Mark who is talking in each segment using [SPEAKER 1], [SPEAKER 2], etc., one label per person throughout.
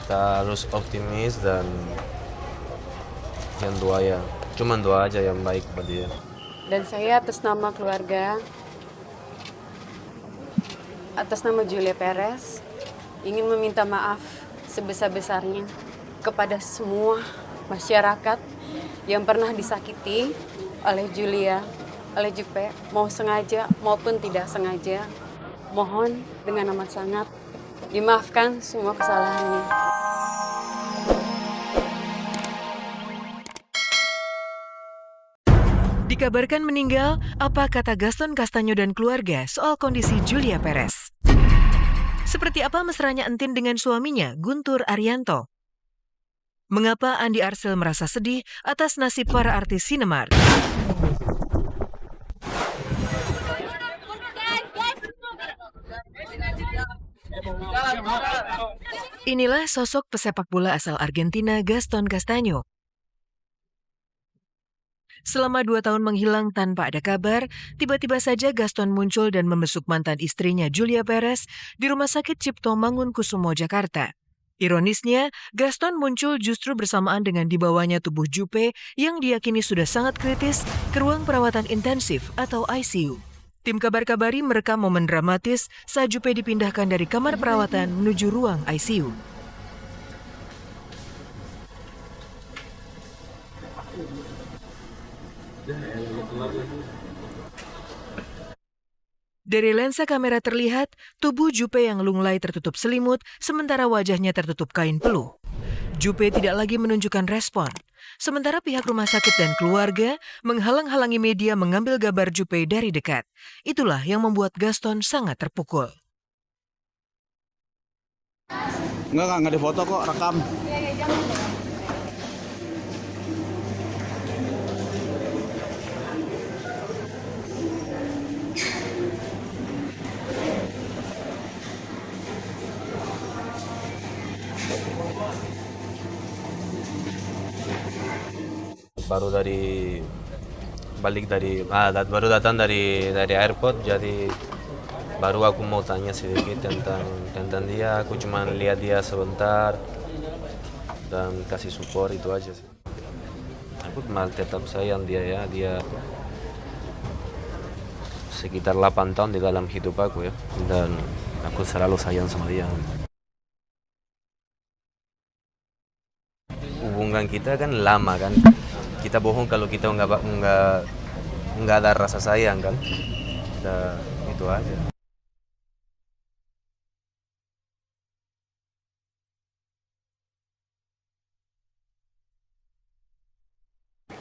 [SPEAKER 1] kita harus optimis dan yang doa ya, cuman doa aja yang baik buat dia.
[SPEAKER 2] Dan saya atas nama keluarga, atas nama Julia Perez, ingin meminta maaf sebesar-besarnya kepada semua masyarakat yang pernah disakiti oleh Julia, oleh Jupe, mau sengaja maupun tidak sengaja. Mohon dengan amat sangat dimaafkan semua kesalahannya.
[SPEAKER 3] Dikabarkan meninggal, apa kata Gaston Castaño dan keluarga soal kondisi Julia Perez? Seperti apa mesranya Entin dengan suaminya, Guntur Arianto? Mengapa Andi Arsel merasa sedih atas nasib para artis Cinemark? Inilah sosok pesepak bola asal Argentina Gaston Castaño. Selama 2 tahun menghilang tanpa ada kabar, tiba-tiba saja Gaston muncul dan membesuk mantan istrinya Julia Perez di Rumah Sakit Cipto Mangunkusumo, Jakarta. Ironisnya, Gaston muncul justru bersamaan dengan dibawanya tubuh Jupe yang diyakini sudah sangat kritis ke ruang perawatan intensif atau ICU. Tim Kabar Kabari merekam momen dramatis saat Jupe dipindahkan dari kamar perawatan menuju ruang ICU. Dari lensa kamera terlihat, tubuh Jupe yang lunglai tertutup selimut, sementara wajahnya tertutup kain peluh. Jupe tidak lagi menunjukkan respon. Sementara pihak rumah sakit dan keluarga menghalang-halangi media mengambil gambar Jupe dari dekat. Itulah yang membuat Gaston sangat terpukul.
[SPEAKER 4] Enggak difoto kok, rekam.
[SPEAKER 1] Baru baru datang dari airport, jadi baru aku mau tanya sedikit tentang dia. Aku cuma lihat dia sebentar dan kasih support, itu aja sih. Aku tetap sayang dia ya, dia sekitar 8 tahun di dalam hidup aku ya, dan aku selalu sayang sama dia. Hubungan kita kan lama kan, kita bohong kalau kita nggak ada rasa sayang kan. Itu aja.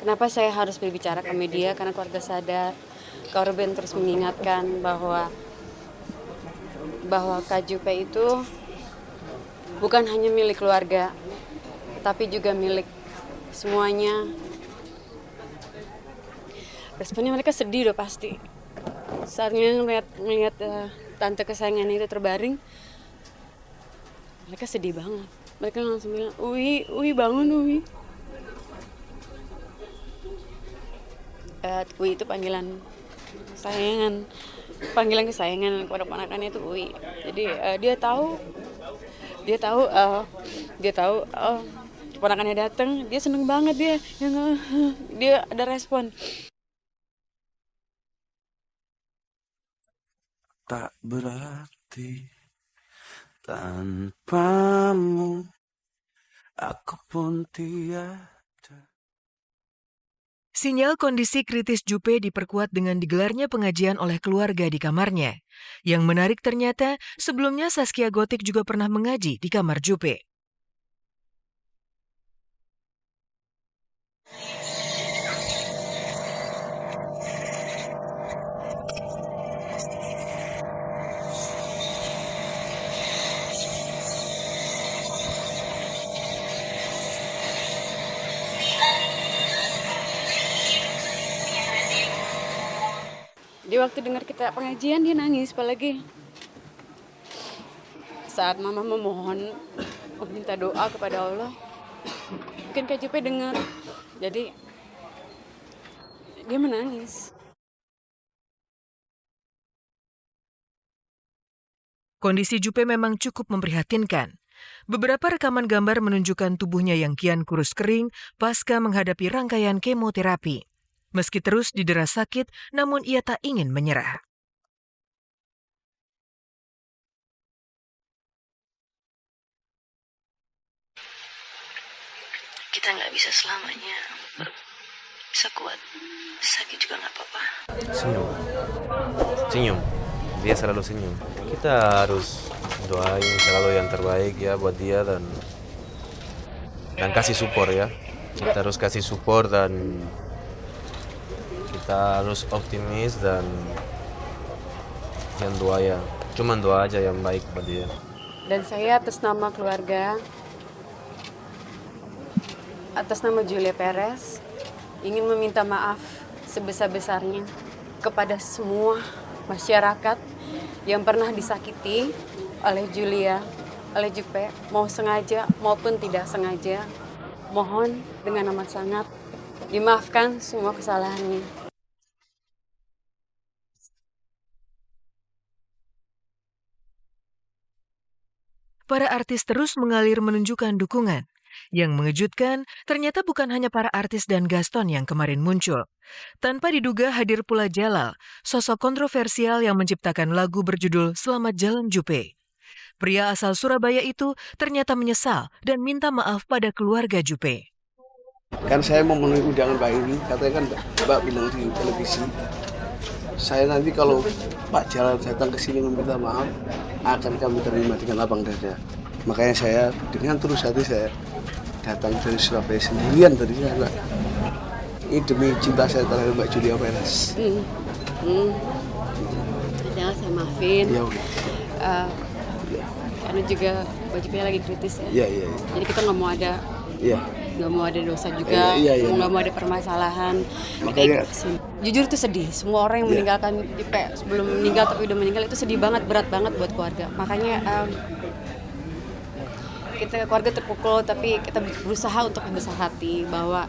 [SPEAKER 2] Kenapa saya harus berbicara ke media? Karena keluarga sadar, korban terus mengingatkan bahwa Kak Jupe itu bukan hanya milik keluarga, tapi juga milik semuanya. Responnya mereka sedih udah pasti. Saatnya melihat tante kesayangannya itu terbaring, mereka sedih banget. Mereka langsung bilang, Uwi bangun Uwi. Uwi itu panggilan kesayangan kepada ponakannya itu Uwi. Jadi dia tahu ponakannya datang, dia seneng banget dia ada respon.
[SPEAKER 4] Tak berarti tanpamu, aku pun tiada.
[SPEAKER 3] Sinyal kondisi kritis Jupe diperkuat dengan digelarnya pengajian oleh keluarga di kamarnya. Yang menarik ternyata, sebelumnya Zaskia Gotik juga pernah mengaji di kamar Jupe.
[SPEAKER 2] Dia waktu dengar kita pengajian dia nangis, apalagi saat mama memohon meminta doa kepada Allah. Mungkin Kak Jupe dengar, jadi dia menangis.
[SPEAKER 3] Kondisi Jupe memang cukup memprihatinkan. Beberapa rekaman gambar menunjukkan tubuhnya yang kian kurus kering pasca menghadapi rangkaian kemoterapi. Meski terus didera sakit, namun ia tak ingin menyerah.
[SPEAKER 5] Kita nggak bisa selamanya bisa kuat. Sakit juga nggak apa-apa.
[SPEAKER 1] Senyum. Senyum. Dia selalu senyum. Kita harus doain selalu yang terbaik ya buat dia dan kasih support ya. Kita harus kasih support dan kita harus optimis dan yang doa ya. Cuman doa aja yang baik buat dia.
[SPEAKER 2] Dan saya atas nama keluarga, atas nama Julia Perez, ingin meminta maaf sebesar-besarnya kepada semua masyarakat yang pernah disakiti oleh Julia, oleh Jupe, mau sengaja maupun tidak sengaja. Mohon dengan amat sangat dimaafkan semua kesalahannya.
[SPEAKER 3] Para artis terus mengalir menunjukkan dukungan. Yang mengejutkan, ternyata bukan hanya para artis dan Gaston yang kemarin muncul. Tanpa diduga hadir pula Jalal, sosok kontroversial yang menciptakan lagu berjudul Selamat Jalan Jupe. Pria asal Surabaya itu ternyata menyesal dan minta maaf pada keluarga Jupe.
[SPEAKER 6] Kan saya memenuhi undangan Pak ini, katanya kan Mbak bilang di televisi. Saya nanti kalau Pak Jalal datang ke sini meminta maaf, akan kami terima dengan lapang dada. Makanya saya dengan tulus hati saya datang dari Surabaya sendirian tadi saya. Ini demi cinta saya terhadap Mbak Julia Perez.
[SPEAKER 2] Jangan saya maafin.
[SPEAKER 6] Ya,
[SPEAKER 2] Karena juga Jupe lagi kritis ya.
[SPEAKER 6] iya.
[SPEAKER 2] Jadi kita nggak mau ada
[SPEAKER 6] Iya.
[SPEAKER 2] nggak mau ada dosa juga,
[SPEAKER 6] Iya.
[SPEAKER 2] nggak mau ada permasalahan.
[SPEAKER 6] Makanya
[SPEAKER 2] Jujur itu sedih. Semua orang yang meninggalkan Jupe sebelum meninggal tapi udah meninggal itu sedih banget, berat banget buat keluarga. Makanya kita keluarga terpukul, tapi kita berusaha untuk besar hati bahwa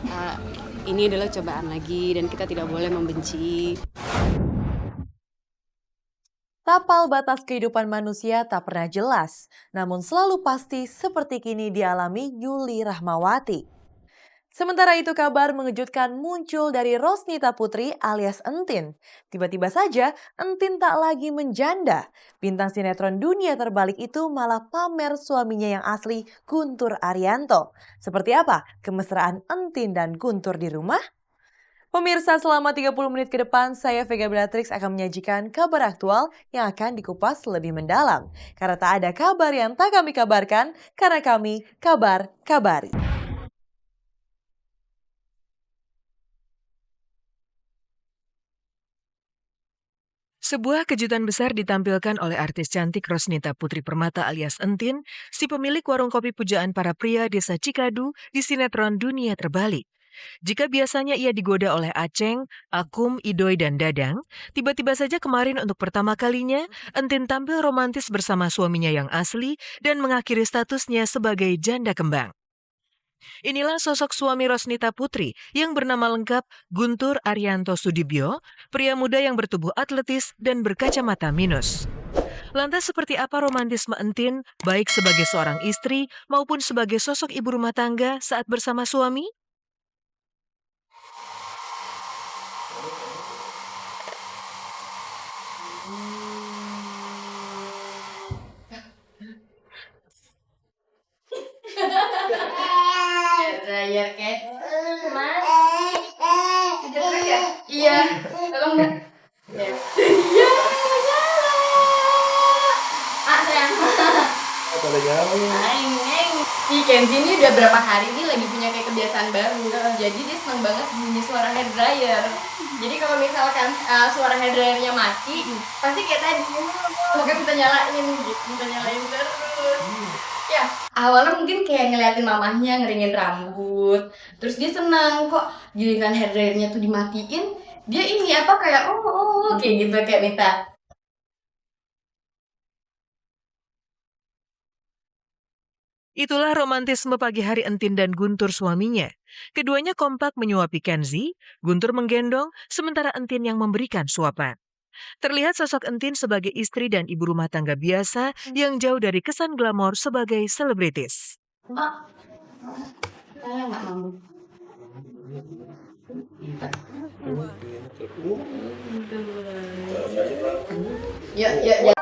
[SPEAKER 2] ini adalah cobaan lagi dan kita tidak boleh membenci.
[SPEAKER 7] Tapal batas kehidupan manusia tak pernah jelas, namun selalu pasti seperti kini dialami Yuli Rahmawati. Sementara itu kabar mengejutkan muncul dari Rosnita Putri alias Entin. Tiba-tiba saja Entin tak lagi menjanda. Bintang sinetron Dunia Terbalik itu malah pamer suaminya yang asli, Guntur Arianto. Seperti apa kemesraan Entin dan Guntur di rumah? Pemirsa, selama 30 menit ke depan, saya Vega Beatrix akan menyajikan kabar aktual yang akan dikupas lebih mendalam. Karena tak ada kabar yang tak kami kabarkan, karena kami kabar-kabari.
[SPEAKER 3] Sebuah kejutan besar ditampilkan oleh artis cantik Rosnita Putri Permata alias Entin, si pemilik warung kopi pujaan para pria desa Cikadu di sinetron Dunia Terbalik. Jika biasanya ia digoda oleh Aceng, Akum, Idoy, dan Dadang, tiba-tiba saja kemarin untuk pertama kalinya, Entin tampil romantis bersama suaminya yang asli dan mengakhiri statusnya sebagai janda kembang. Inilah sosok suami Rosnita Putri yang bernama lengkap Guntur Arianto Sudibyo, pria muda yang bertubuh atletis dan berkacamata minus. Lantas seperti apa romantisme Entin baik sebagai seorang istri maupun sebagai sosok ibu rumah tangga saat bersama suami?
[SPEAKER 8] Dryer kayak kemana? Tidur terus ya? Iya. Kalau enggak? Ya. Iya. Sayang.
[SPEAKER 6] Pada jalan.
[SPEAKER 8] Si Kenzi ini udah berapa hari nih lagi punya kayak kebiasaan baru. Jadi dia seneng banget bunyi suara hair dryer. Jadi kalau misalkan suara hair dryernya mati, pasti kayak tadi. Makanya minta nyalain gitu, minta nyalain terus. Ya, awalnya mungkin kayak ngeliatin mamahnya ngeringin rambut. Terus dia senang kok giliran hair dryernya tuh dimatiin. Dia ini apa kayak kayak gitu kayak minta.
[SPEAKER 3] Itulah romantisme pagi hari Entin dan Guntur suaminya. Keduanya kompak menyuapi Kenzi, Guntur menggendong, sementara Entin yang memberikan suapan. terlihat sosok Entin sebagai istri dan ibu rumah tangga biasa yang jauh dari kesan glamor sebagai selebritis.
[SPEAKER 8] Ya,